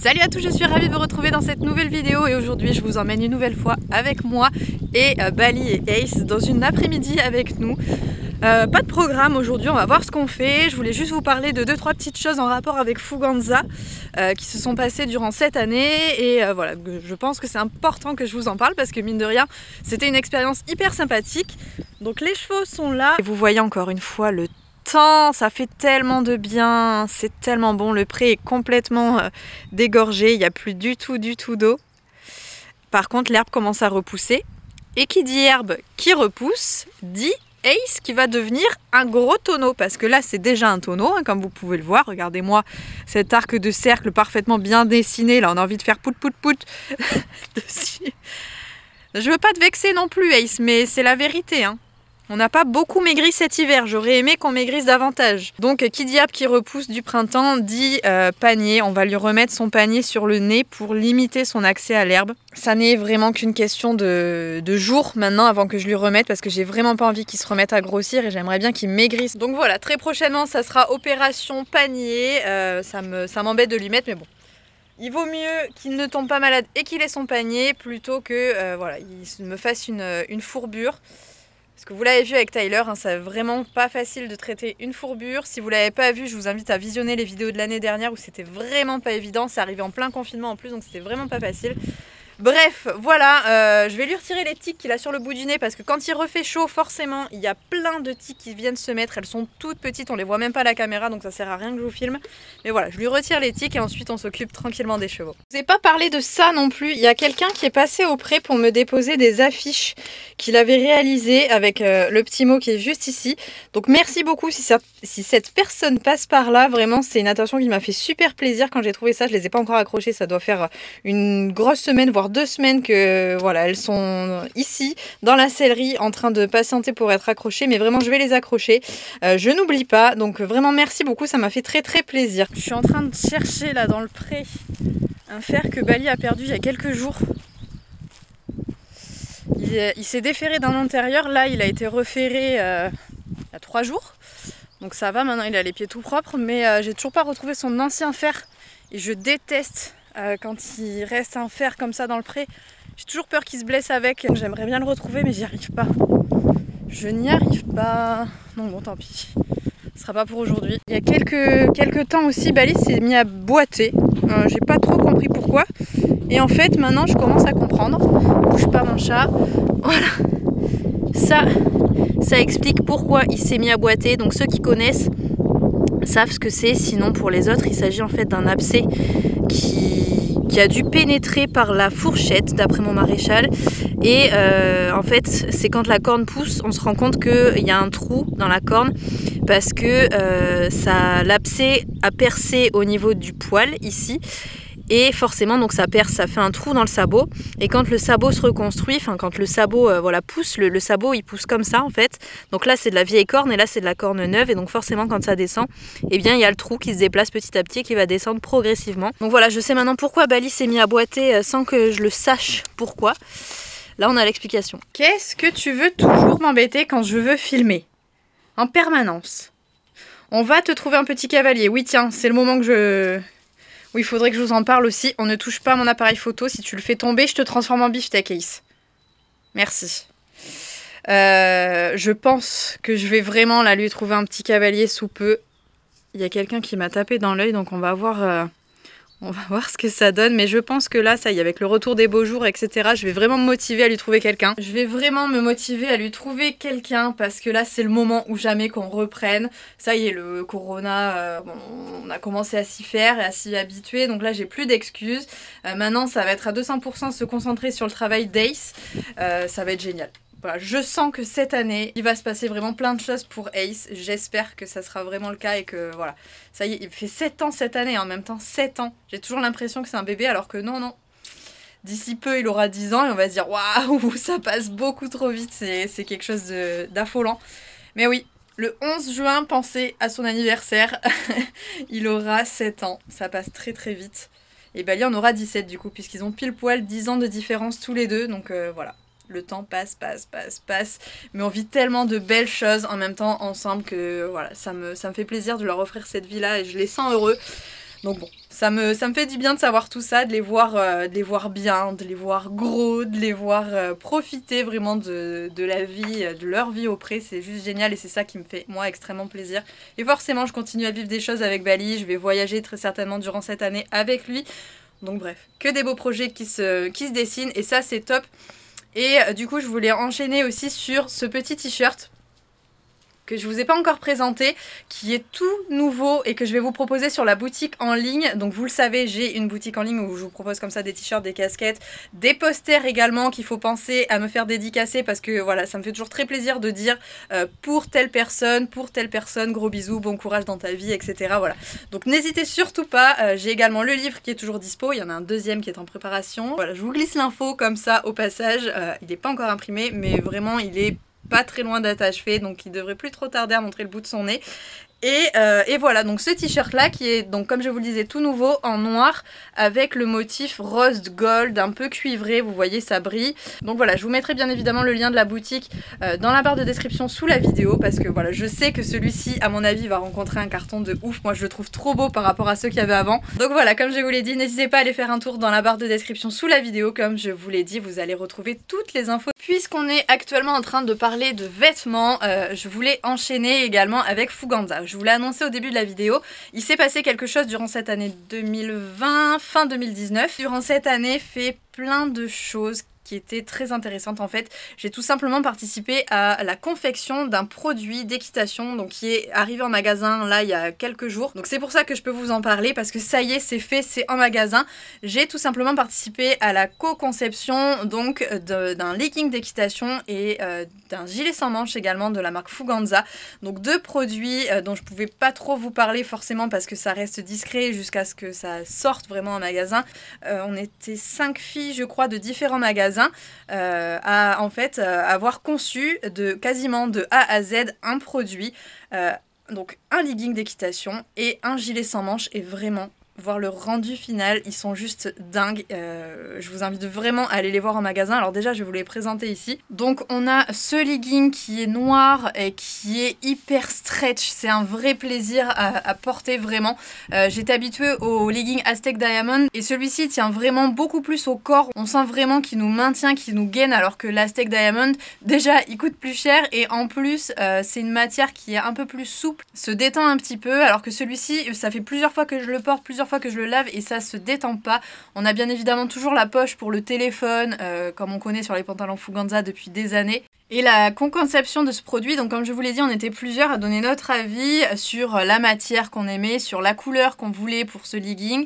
Salut à tous, je suis ravie de vous retrouver dans cette nouvelle vidéo et aujourd'hui je vous emmène une nouvelle fois avec moi et Bali et Ace dans une après-midi avec nous. Pas de programme aujourd'hui, on va voir ce qu'on fait. Je voulais juste vous parler de 2-3 petites choses en rapport avec Fuganza qui se sont passées durant cette année et voilà, je pense que c'est important que je vous en parle parce que mine de rien, c'était une expérience hyper sympathique. Donc les chevaux sont là et vous voyez encore une fois le temps, ça fait tellement de bien, c'est tellement bon, le pré est complètement dégorgé, il n'y a plus du tout d'eau. Par contre l'herbe commence à repousser et qui dit herbe qui repousse dit Ace qui va devenir un gros tonneau, parce que là c'est déjà un tonneau, hein, comme vous pouvez le voir, regardez-moi cet arc de cercle parfaitement bien dessiné, là on a envie de faire pout pout pout dessus. Je veux pas te vexer non plus Ace, mais c'est la vérité, hein. On n'a pas beaucoup maigri cet hiver, j'aurais aimé qu'on maigrisse davantage. Donc qui dit arbre qui repousse du printemps dit panier, on va lui remettre son panier sur le nez pour limiter son accès à l'herbe. Ça n'est vraiment qu'une question de jours maintenant avant que je lui remette parce que j'ai vraiment pas envie qu'il se remette à grossir et j'aimerais bien qu'il maigrisse. Donc voilà, très prochainement ça sera opération panier, ça m'embête de lui mettre mais bon. Il vaut mieux qu'il ne tombe pas malade et qu'il ait son panier plutôt que voilà, il me fasse une fourbure. Parce que vous l'avez vu avec Tyler, hein, c'est vraiment pas facile de traiter une fourbure. Si vous l'avez pas vu, je vous invite à visionner les vidéos de l'année dernière où c'était vraiment pas évident. C'est arrivé en plein confinement en plus, donc c'était vraiment pas facile. Bref, voilà, je vais lui retirer les tiques qu'il a sur le bout du nez parce que quand il refait chaud, forcément, il y a plein de tiques qui viennent se mettre. Elles sont toutes petites, on les voit même pas à la caméra, donc ça sert à rien que je vous filme. Mais voilà, je lui retire les tiques et ensuite on s'occupe tranquillement des chevaux. Je vous ai pas parlé de ça non plus. Il y a quelqu'un qui est passé au pré pour me déposer des affiches qu'il avait réalisées avec le petit mot qui est juste ici. Donc merci beaucoup si cette personne passe par là. Vraiment, c'est une attention qui m'a fait super plaisir quand j'ai trouvé ça. Je les ai pas encore accrochées, ça doit faire une grosse semaine, voire 2 semaines que voilà, elles sont ici dans la sellerie en train de patienter pour être accrochées, mais vraiment je vais les accrocher, je n'oublie pas, donc vraiment merci beaucoup, ça m'a fait très plaisir. Je suis en train de chercher là dans le pré un fer que Bali a perdu il y a quelques jours. Il s'est déferré d'un intérieur, là il a été referré il y a 3 jours, donc ça va, maintenant il a les pieds tout propres, mais j'ai toujours pas retrouvé son ancien fer et je déteste quand il reste un fer comme ça dans le pré. J'ai toujours peur qu'il se blesse avec. J'aimerais bien le retrouver mais j'y arrive pas. Je n'y arrive pas. Non bon, tant pis. Ce sera pas pour aujourd'hui. Il y a quelques temps aussi, Bali s'est mis à boiter. J'ai pas trop compris pourquoi. Et en fait maintenant je commence à comprendre. Bouge pas mon chat. Voilà. Ça explique pourquoi il s'est mis à boiter. Donc ceux qui connaissent savent ce que c'est. Sinon pour les autres il s'agit en fait d'un abcès qui a dû pénétrer par la fourchette d'après mon maréchal et en fait c'est quand la corne pousse on se rend compte qu'il y a un trou dans la corne parce que l'abcès a percé au niveau du poil ici et forcément donc ça perce, ça fait un trou dans le sabot et quand le sabot se reconstruit, enfin quand le sabot voilà, pousse, le sabot il pousse comme ça en fait, donc là c'est de la vieille corne et là c'est de la corne neuve et donc forcément quand ça descend, et bien il y a le trou qui se déplace petit à petit et qui va descendre progressivement. Donc voilà, je sais maintenant pourquoi Bali s'est mis à boiter sans que je le sache pourquoi. Là on a l'explication. Qu'est-ce que tu veux toujours m'embêter quand je veux filmer en permanence? On va te trouver un petit cavalier, oui tiens, c'est le moment que je... Oui, il faudrait que je vous en parle aussi. On ne touche pas à mon appareil photo. Si tu le fais tomber, je te transforme en beefsteak, Ace. Merci. Je pense que je vais vraiment là lui trouver un petit cavalier sous peu. Il y a quelqu'un qui m'a tapé dans l'œil, donc on va voir ce que ça donne. Mais je pense que là, ça y est, avec le retour des beaux jours, etc., je vais vraiment me motiver à lui trouver quelqu'un. Je vais vraiment me motiver à lui trouver quelqu'un parce que là, c'est le moment ou jamais qu'on reprenne. Ça y est, le corona, bon, on a commencé à s'y faire et à s'y habituer. Donc là, j'ai plus d'excuses. Maintenant, ça va être à 200% se concentrer sur le travail d'Ace. Ça va être génial. Voilà, je sens que cette année, il va se passer vraiment plein de choses pour Ace. J'espère que ça sera vraiment le cas et que voilà. Ça y est, il fait 7 ans cette année, en même temps 7 ans. J'ai toujours l'impression que c'est un bébé alors que non. D'ici peu, il aura 10 ans et on va se dire waouh, ça passe beaucoup trop vite. C'est quelque chose d'affolant. Mais oui, le 11 juin, pensez à son anniversaire. Il aura 7 ans. Ça passe très vite. Et Bali en aura 17 du coup, puisqu'ils ont pile poil 10 ans de différence tous les deux. Donc voilà. Le temps passe, mais on vit tellement de belles choses en même temps ensemble que voilà, ça me fait plaisir de leur offrir cette vie-là et je les sens heureux. Donc bon, Ça me fait du bien de savoir tout ça, de les voir bien, de les voir gros, de les voir profiter vraiment de la vie, de leur vie auprès. C'est juste génial et c'est ça qui me fait moi extrêmement plaisir. Et forcément je continue à vivre des choses avec Bali, je vais voyager très certainement durant cette année avec lui. Donc bref, que des beaux projets qui se dessinent et ça c'est top. Et du coup je voulais enchaîner aussi sur ce petit t-shirt que je vous ai pas encore présenté, qui est tout nouveau et que je vais vous proposer sur la boutique en ligne. Donc vous le savez, j'ai une boutique en ligne où je vous propose comme ça des t-shirts, des casquettes, des posters également qu'il faut penser à me faire dédicacer parce que voilà, ça me fait toujours très plaisir de dire pour telle personne, gros bisous, bon courage dans ta vie, etc. Voilà. Donc n'hésitez surtout pas, j'ai également le livre qui est toujours dispo, il y en a un deuxième qui est en préparation. Voilà, je vous glisse l'info comme ça au passage, il n'est pas encore imprimé, mais vraiment il est pas très loin d'être achevé, donc il devrait plus trop tarder à montrer le bout de son nez. Et voilà, donc ce t-shirt là qui est donc comme je vous le disais tout nouveau en noir avec le motif rose gold un peu cuivré, vous voyez ça brille. Donc voilà, je vous mettrai bien évidemment le lien de la boutique dans la barre de description sous la vidéo parce que voilà, je sais que celui-ci à mon avis va rencontrer un carton de ouf. Moi je le trouve trop beau par rapport à ceux qu'il y avait avant. Donc voilà, comme je vous l'ai dit, n'hésitez pas à aller faire un tour dans la barre de description sous la vidéo. Comme je vous l'ai dit, vous allez retrouver toutes les infos. Puisqu'on est actuellement en train de parler de vêtements, je voulais enchaîner également avec Fuganza. Je vous l'ai annoncé au début de la vidéo, il s'est passé quelque chose durant cette année 2020, fin 2019. Durant cette année, fait plein de choses qui était très intéressante en fait. J'ai tout simplement participé à la confection d'un produit d'équitation donc qui est arrivé en magasin là il y a quelques jours. Donc c'est pour ça que je peux vous en parler parce que ça y est, c'est fait, c'est en magasin. J'ai tout simplement participé à la co-conception donc d'un legging d'équitation et d'un gilet sans manches également de la marque Fuganza. Donc deux produits dont je pouvais pas trop vous parler forcément parce que ça reste discret jusqu'à ce que ça sorte vraiment en magasin. On était 5 filles je crois de différents magasins à en fait avoir conçu quasiment de A à Z un produit, donc un legging d'équitation et un gilet sans manches et vraiment voir le rendu final, ils sont juste dingues. Je vous invite vraiment à aller les voir en magasin. Alors déjà je vais vous les présenter ici. Donc on a ce legging qui est noir et qui est hyper stretch, c'est un vrai plaisir à porter vraiment. J'étais habituée au legging Aztec Diamond et celui-ci tient vraiment beaucoup plus au corps. On sent vraiment qu'il nous maintient, qu'il nous gaine alors que l'Aztec Diamond déjà il coûte plus cher et en plus c'est une matière qui est un peu plus souple, se détend un petit peu alors que celui-ci ça fait plusieurs fois que je le porte, plusieurs fois que je le lave et ça se détend pas. On a bien évidemment toujours la poche pour le téléphone comme on connaît sur les pantalons Fuganza depuis des années. Et la conception de ce produit, donc comme je vous l'ai dit, on était plusieurs à donner notre avis sur la matière qu'on aimait, sur la couleur qu'on voulait pour ce legging,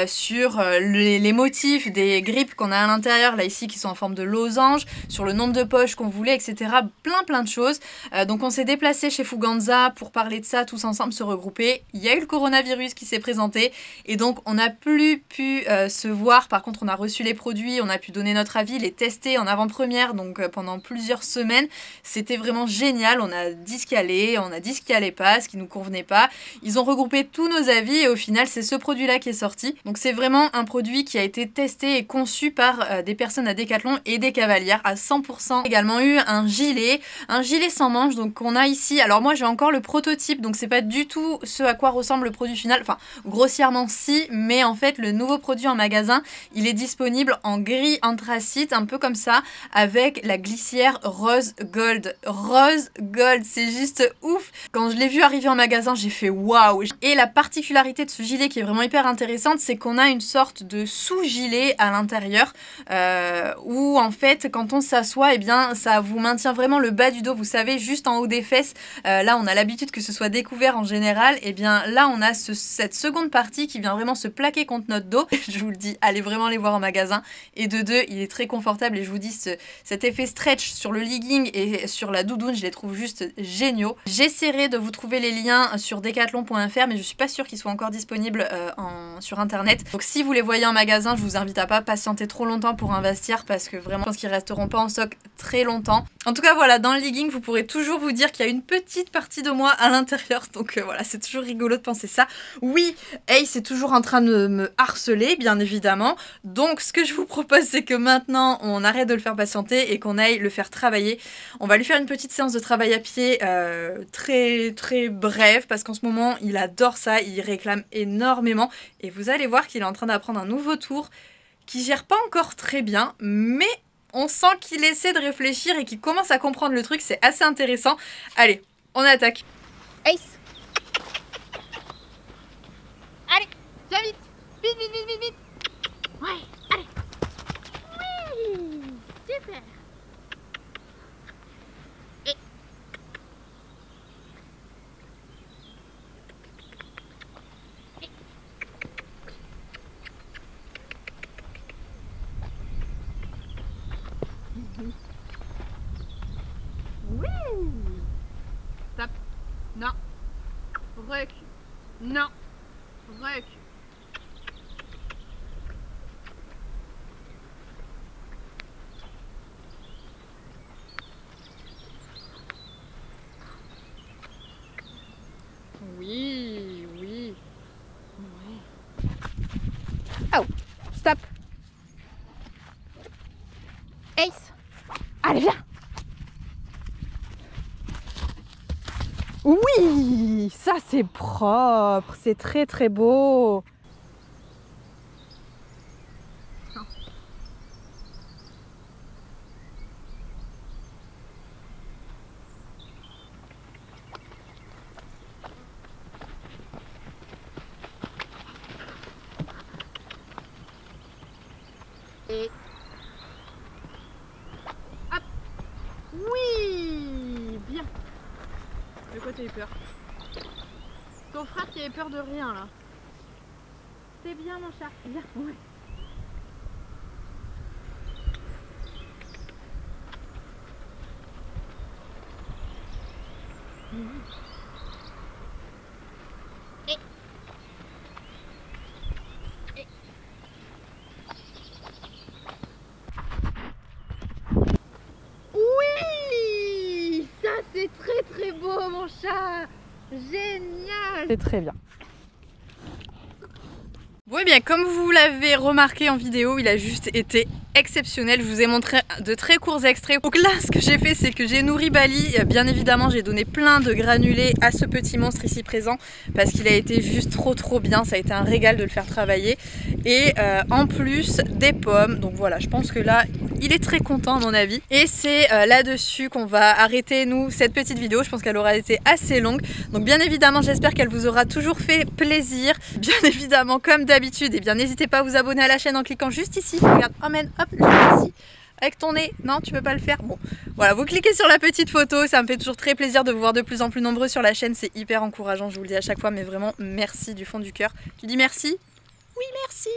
sur les motifs des grippes qu'on a à l'intérieur, là ici qui sont en forme de losange, sur le nombre de poches qu'on voulait, etc. Plein de choses. Donc on s'est déplacé chez Fuganza pour parler de ça, tous ensemble se regrouper. Il y a eu le coronavirus qui s'est présenté et donc on n'a plus pu se voir. Par contre on a reçu les produits, on a pu donner notre avis, les tester en avant-première, donc pendant plusieurs semaines. C'était vraiment génial, on a dit ce qui allait, on a dit ce qui allait pas, ce qui nous convenait pas. Ils ont regroupé tous nos avis et au final c'est ce produit là qui est sorti. Donc c'est vraiment un produit qui a été testé et conçu par des personnes à Decathlon et des cavalières à 100%. Également eu un gilet sans manches donc qu'on a ici. Alors moi j'ai encore le prototype donc c'est pas du tout ce à quoi ressemble le produit final, enfin grossièrement si, mais en fait le nouveau produit en magasin il est disponible en gris anthracite un peu comme ça avec la glissière rose gold. Rose gold, c'est juste ouf. Quand je l'ai vu arriver en magasin, j'ai fait waouh. Et la particularité de ce gilet qui est vraiment hyper intéressante, c'est qu'on a une sorte de sous-gilet à l'intérieur où en fait quand on s'assoit, et bien ça vous maintient vraiment le bas du dos, vous savez, juste en haut des fesses. Là on a l'habitude que ce soit découvert en général, et bien là on a cette seconde partie qui vient vraiment se plaquer contre notre dos. Je vous le dis, allez vraiment les voir en magasin. Et de deux, il est très confortable et je vous dis cet effet stretch sur le legging et sur la doudoune, je les trouve juste géniaux. J'essaierai de vous trouver les liens sur decathlon.fr mais je suis pas sûre qu'ils soient encore disponibles sur internet. Donc si vous les voyez en magasin, je vous invite à pas patienter trop longtemps pour investir parce que vraiment je pense qu'ils resteront pas en stock très longtemps. En tout cas voilà, dans le legging vous pourrez toujours vous dire qu'il y a une petite partie de moi à l'intérieur, donc voilà, c'est toujours rigolo de penser ça. Oui, Ace est toujours en train de me harceler bien évidemment, donc ce que je vous propose c'est que maintenant on arrête de le faire patienter et qu'on aille le faire travailler. On va lui faire une petite séance de travail à pied très brève, parce qu'en ce moment il adore ça, il réclame énormément et vous allez voir qu'il est en train d'apprendre un nouveau tour qui gère pas encore très bien, mais on sent qu'il essaie de réfléchir et qu'il commence à comprendre le truc, c'est assez intéressant. Allez, on attaque. Ace. Allez, viens vite. Vite, vite, vite, vite, vite. Ouais, allez. Oui, super. Et... Oui. Stop. Non. Recule. Non. Recule. Oui, oui. Oui. Oh, stop. Ace. Allez, viens. Oui, ça c'est propre, c'est très beau. Et hop. Oui, bien. De quoi t'as eu peur? Ton frère qui avait peur de rien là. C'est bien mon chat, bien. Ouais. Et... Et... Oui, ça c'est très beau mon chat. Génial. C'est très bien. Oui, bien, comme vous l'avez remarqué en vidéo, il a juste été exceptionnel. Je vous ai montré de très courts extraits. Donc là, ce que j'ai fait, c'est que j'ai nourri Bali. Bien évidemment, j'ai donné plein de granulés à ce petit monstre ici présent parce qu'il a été juste trop bien. Ça a été un régal de le faire travailler. Et en plus, des pommes. Donc voilà, je pense que là, il est très content à mon avis. Et c'est là-dessus qu'on va arrêter, nous, cette petite vidéo. Je pense qu'elle aura été assez longue. Donc bien évidemment, j'espère qu'elle vous aura toujours fait plaisir. Bien évidemment, comme d'habitude, et bien n'hésitez pas à vous abonner à la chaîne en cliquant juste ici. Regarde, emmène, hop, ici. Avec ton nez, non, tu peux pas le faire. Bon, voilà, vous cliquez sur la petite photo. Ça me fait toujours très plaisir de vous voir de plus en plus nombreux sur la chaîne. C'est hyper encourageant, je vous le dis à chaque fois. Mais vraiment, merci du fond du cœur. Tu dis merci? Oui, merci.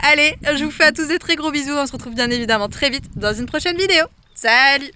Allez, je vous fais à tous des très gros bisous. On se retrouve bien évidemment très vite dans une prochaine vidéo. Salut!